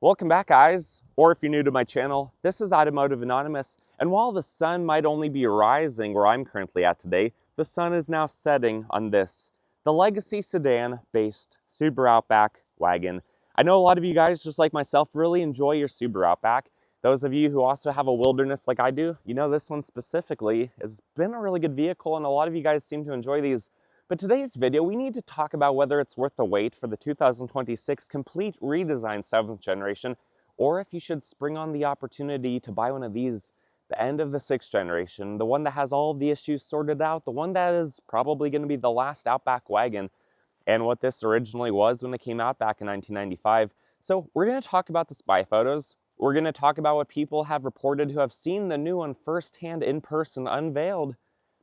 Welcome back, guys, or if you're new to my channel, this is Automotive Anonymous, and while the sun might only be rising where I'm currently at today, the sun is now setting on this, the legacy sedan-based Subaru Outback wagon. I know a lot of you guys, just like myself, really enjoy your Subaru Outback. Those of you who also have a wilderness like I do, you know this one specifically has been a really good vehicle, and a lot of you guys seem to enjoy these. But today's video, we need to talk about whether it's worth the wait for the 2026 complete redesigned 7th generation, or if you should spring on the opportunity to buy one of these, the end of the 6th generation, the one that has all the issues sorted out, the one that is probably going to be the last Outback wagon, and what this originally was when it came out back in 1995. So we're going to talk about the spy photos. We're going to talk about what people have reported who have seen the new one firsthand in person unveiled,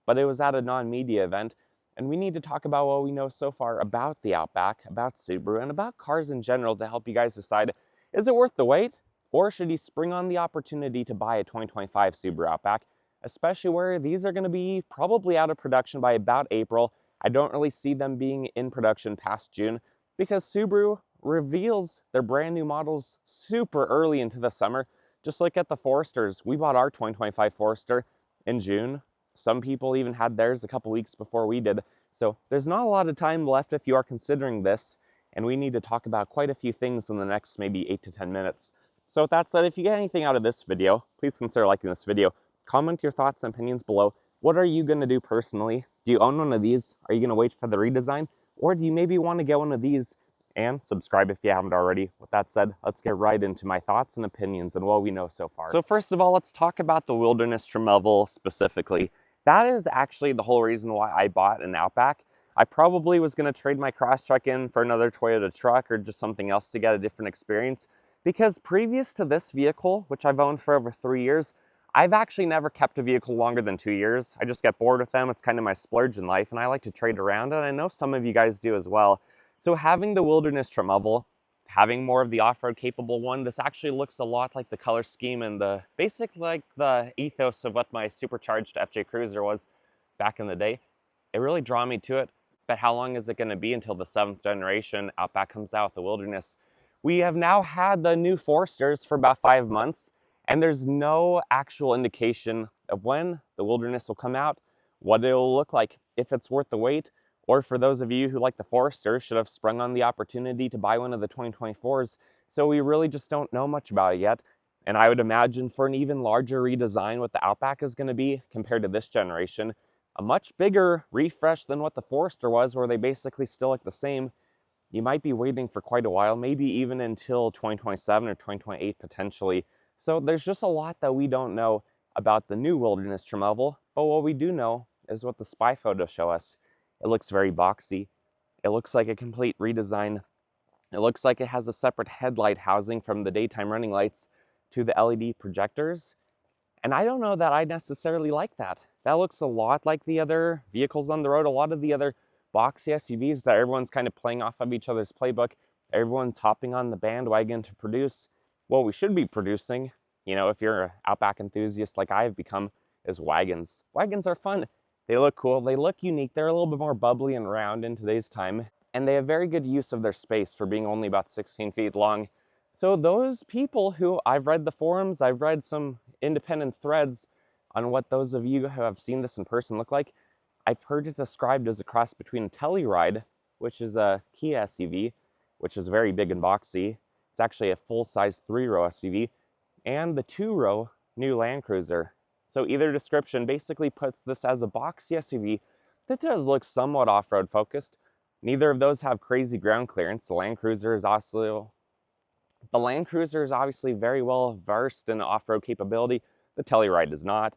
but it was at a non-media event. And we need to talk about what we know so far about the Outback, about Subaru, and about cars in general to help you guys decide, is it worth the wait? Or should you spring on the opportunity to buy a 2025 Subaru Outback, especially where these are going to be probably out of production by about April. I don't really see them being in production past June because Subaru reveals their brand new models super early into the summer. Just look at the Foresters. We bought our 2025 Forester in June. Some people even had theirs a couple weeks before we did. So there's not a lot of time left if you are considering this, and we need to talk about quite a few things in the next maybe 8 to 10 minutes. So with that said, if you get anything out of this video, please consider liking this video. Comment your thoughts and opinions below. What are you going to do personally? Do you own one of these? Are you going to wait for the redesign? Or do you maybe want to get one of these? And subscribe if you haven't already. With that said, let's get right into my thoughts and opinions and what we know so far. So first of all, let's talk about the wilderness trim level specifically. That is actually the whole reason why I bought an Outback. I probably was going to trade my Crosstrek in for another Toyota truck or just something else to get a different experience, because previous to this vehicle, which I've owned for over 3 years, I've actually never kept a vehicle longer than 2 years. I just get bored with them. It's kind of my splurge in life, and I like to trade around, and I know some of you guys do as well. So having the wilderness trim level, having more of the off-road capable one, this actually looks a lot like the color scheme and the basic, like the ethos of what my supercharged FJ Cruiser was back in the day. It really drew me to it. But how long is it going to be until the 7th generation Outback comes out with the wilderness? We have now had the new Foresters for about 5 months, and there's no actual indication of when the wilderness will come out, what it will look like, if it's worth the wait, or for those of you who like the Forester, should have sprung on the opportunity to buy one of the 2024s. So we really just don't know much about it yet. And I would imagine for an even larger redesign what the Outback is going to be compared to this generation, a much bigger refresh than what the Forester was, where they basically still look the same, you might be waiting for quite a while, maybe even until 2027 or 2028 potentially. So there's just a lot that we don't know about the new wilderness trim level, but what we do know is what the spy photos show us. It looks very boxy. It looks like a complete redesign. It looks like it has a separate headlight housing from the daytime running lights to the LED projectors. And I don't know that I necessarily like that. That looks a lot like the other vehicles on the road, a lot of the other boxy SUVs that everyone's kind of playing off of each other's playbook. Everyone's hopping on the bandwagon to produce what we should be producing. You know, if you're an Outback enthusiast like I've become, is wagons. Wagons are fun. They look cool, they look unique, they're a little bit more bubbly and round in today's time, and they have very good use of their space for being only about 16 feet long. So those people who, I've read the forums, I've read some independent threads on what those of you who have seen this in person look like. I've heard it described as a cross between a Telluride, which is a Kia SUV, which is very big and boxy. It's actually a full-size 3-row SUV, and the 2-row new Land Cruiser. So either description basically puts this as a boxy SUV that does look somewhat off-road focused. Neither of those have crazy ground clearance. The Land Cruiser is obviously very well versed in off-road capability. The Telluride does not.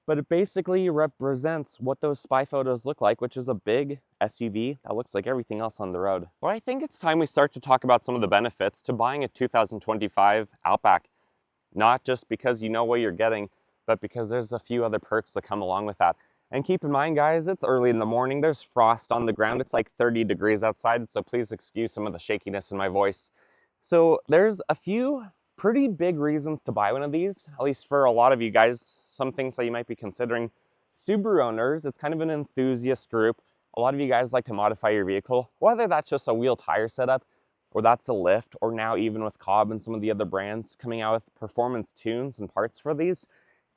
But it basically represents what those spy photos look like, which is a big SUV that looks like everything else on the road. But I think it's time we start to talk about some of the benefits to buying a 2025 Outback. Not just because you know what you're getting, but because there's a few other perks that come along with that. And keep in mind, guys, it's early in the morning. There's frost on the ground. It's like 30 degrees outside, so please excuse some of the shakiness in my voice. So there's a few pretty big reasons to buy one of these, at least for a lot of you guys, some things that you might be considering. Subaru owners, it's kind of an enthusiast group. A lot of you guys like to modify your vehicle, whether that's just a wheel tire setup, or that's a lift, or now even with Cobb and some of the other brands coming out with performance tunes and parts for these,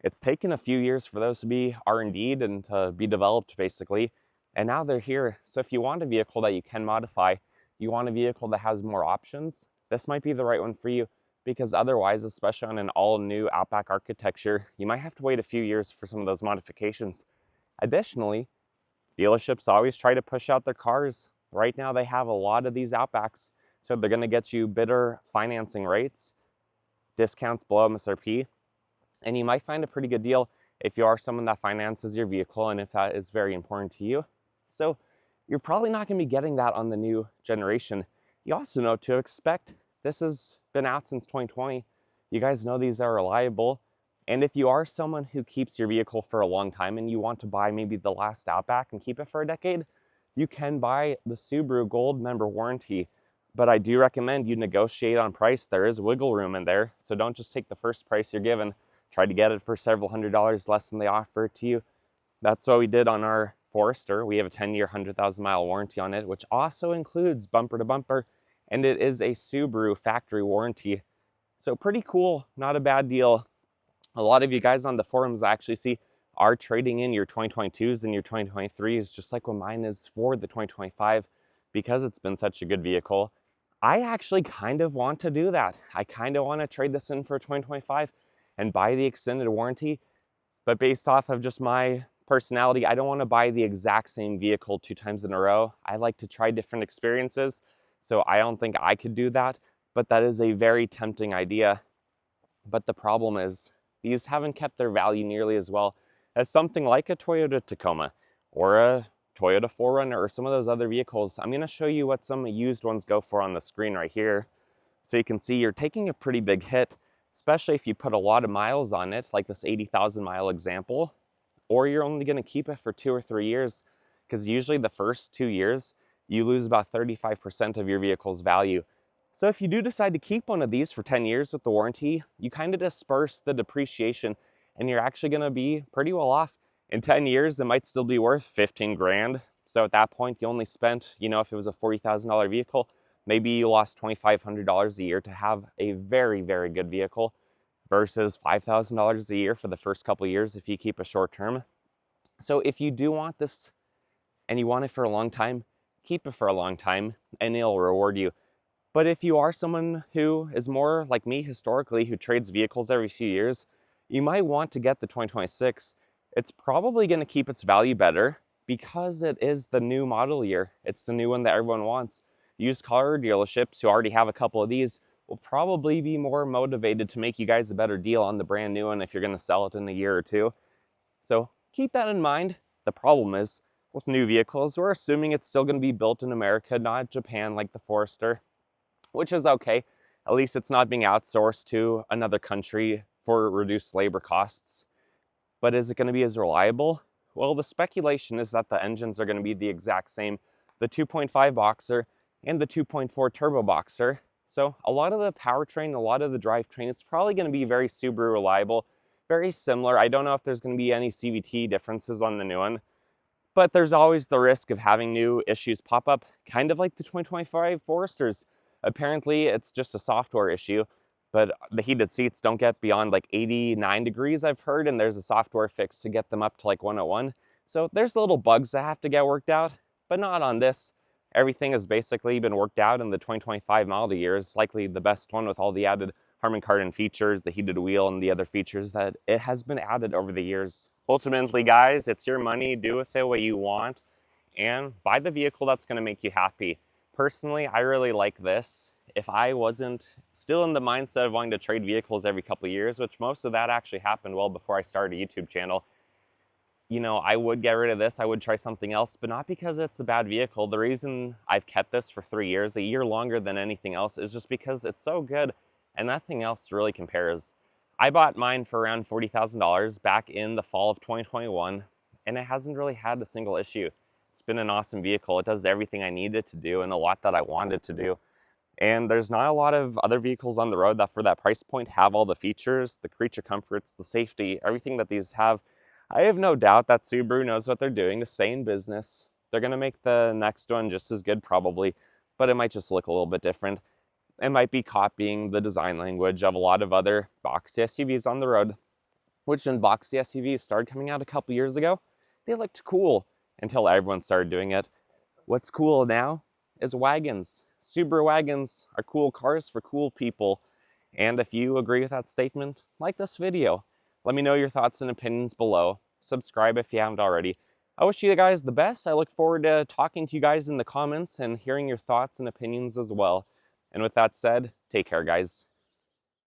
it's taken a few years for those to be R&D'd and to be developed basically, and now they're here. So if you want a vehicle that you can modify, you want a vehicle that has more options, this might be the right one for you, because otherwise, especially on an all-new Outback architecture, you might have to wait a few years for some of those modifications. Additionally, dealerships always try to push out their cars. Right now they have a lot of these Outbacks, so they're going to get you better financing rates, discounts below MSRP, and you might find a pretty good deal if you are someone that finances your vehicle and if that is very important to you. So you're probably not going to be getting that on the new generation. You also know to expect. This has been out since 2020. You guys know these are reliable. And if you are someone who keeps your vehicle for a long time and you want to buy maybe the last Outback and keep it for a decade, you can buy the Subaru Gold member warranty. But I do recommend you negotiate on price. There is wiggle room in there. So don't just take the first price you're given. Try to get it for several $100s less than they offer it to you. That's what we did on our Forester. We have a 10-year, 100,000-mile warranty on it, which also includes bumper to bumper, and it is a Subaru factory warranty. So pretty cool, not a bad deal. A lot of you guys on the forums I actually see are trading in your 2022s and your 2023s, just like what mine is for the 2025, because it's been such a good vehicle. I actually kind of want to do that. I kind of want to trade this in for a 2025 and buy the extended warranty, but based off of just my personality, I don't want to buy the exact same vehicle 2 times in a row. I like to try different experiences, so I don't think I could do that, but that is a very tempting idea. But the problem is, these haven't kept their value nearly as well as something like a Toyota Tacoma or a Toyota 4Runner or some of those other vehicles. I'm going to show you what some used ones go for on the screen right here. So you can see you're taking a pretty big hit, especially if you put a lot of miles on it, like this 80,000 mile example, or you're only going to keep it for 2 or 3 years, because usually the first 2 years, you lose about 35% of your vehicle's value. So if you do decide to keep one of these for 10 years with the warranty, you kind of disperse the depreciation and you're actually going to be pretty well off. In 10 years, it might still be worth 15 grand. So at that point, you only spent, if it was a $40,000 vehicle, maybe you lost $2,500 a year to have a very, very good vehicle versus $5,000 a year for the first couple of years if you keep a short term. So if you do want this and you want it for a long time, keep it for a long time and it'll reward you. But if you are someone who is more like me historically, who trades vehicles every few years, you might want to get the 2026. It's probably going to keep its value better because it is the new model year. It's the new one that everyone wants. Used car dealerships who already have a couple of these will probably be more motivated to make you guys a better deal on the brand new one if you're going to sell it in a year or two. So keep that in mind. The problem is with new vehicles, we're assuming it's still going to be built in America, not Japan like the Forester, which is okay. At least it's not being outsourced to another country for reduced labor costs. But is it going to be as reliable? Well, the speculation is that the engines are going to be the exact same, the 2.5 Boxer and the 2.4 Turbo Boxer. So a lot of the powertrain, a lot of the drivetrain, it's probably going to be very Subaru reliable, very similar. I don't know if there's going to be any CVT differences on the new one, but there's always the risk of having new issues pop up, kind of like the 2025 Foresters. Apparently, it's just a software issue, but the heated seats don't get beyond like 89 degrees, I've heard, and there's a software fix to get them up to like 101. So there's little bugs that have to get worked out, but not on this. Everything has basically been worked out in the 2025 model year. It's likely the best one with all the added Harman Kardon features, the heated wheel, and the other features that it has been added over the years. Ultimately, guys, it's your money. Do with it what you want, and buy the vehicle that's going to make you happy. Personally, I really like this. If I wasn't still in the mindset of wanting to trade vehicles every couple of years, which most of that actually happened well before I started a YouTube channel, I would get rid of this. I would try something else, but not because it's a bad vehicle. The reason I've kept this for 3 years, a year longer than anything else, is just because it's so good and nothing else really compares. I bought mine for around $40,000 back in the fall of 2021, and it hasn't really had a single issue. It's been an awesome vehicle. It does everything I need it to do and a lot that I wanted to do. And there's not a lot of other vehicles on the road that for that price point have all the features, the creature comforts, the safety, everything that these have. I have no doubt that Subaru knows what they're doing to stay in business. They're going to make the next one just as good probably, but it might just look a little bit different. It might be copying the design language of a lot of other boxy SUVs on the road, which when boxy SUVs started coming out a couple years ago, they looked cool until everyone started doing it. What's cool now is wagons. Subaru wagons are cool cars for cool people. And if you agree with that statement, like this video. Let me know your thoughts and opinions below. Subscribe if you haven't already. I wish you guys the best. I look forward to talking to you guys in the comments and hearing your thoughts and opinions as well. And with that said, take care, guys.